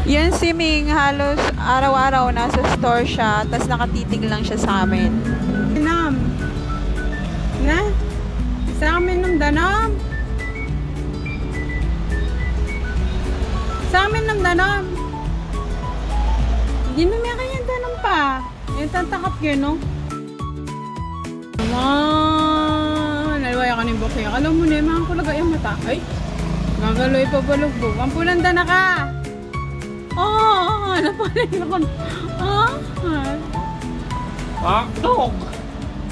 Yan si Ming, halos araw-araw nasa store siya, tas nakatitig lang siya sa amin. Danam. Na? Sa amin ng danam. Sa amin ng danam. Hindi na may kanya danam pa. Yung tatakap yun, no? Nalawaya ka ng bukay. Alam mo na, mga kulaga yung mata. Ay, gagaloy pa balugbog. Ang pulanda na ka. Oh, napalay ako. Dog!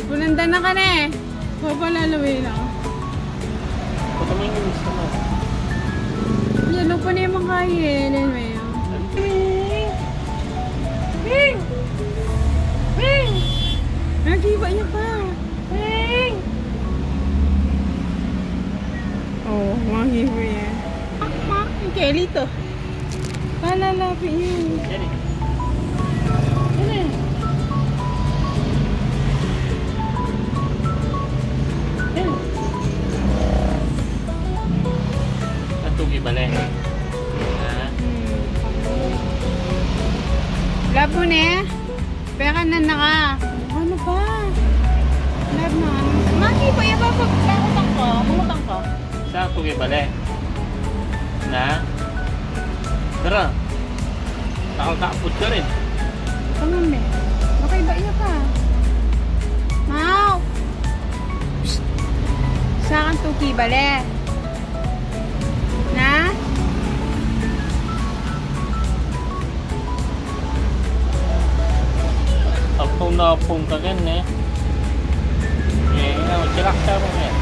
Pulanda na ka na eh. Papalalaway na. Patamay nga gusto mo. Yan, pa na yung mga kain. Ming! Ming! Ming! Nagiba niya pa. Ming! Oh, mahiba yan. Yung Kelly to. Palalapi yun. Yan eh. Yan eh. Yan. Natugi ba lang? Labo na eh. Peka na ka. Ano ba? Lab na. Maki pa yan ba? Pagkakutang ko. Mangutang ko. Saan tugi ba lang? Na? Tara. Nakakapot ka rin. Ano me? Okay ba iya ka? Mau! Saan tuki bale? Na? Apong na apong ka gan eh. Eh, silak siya mo eh.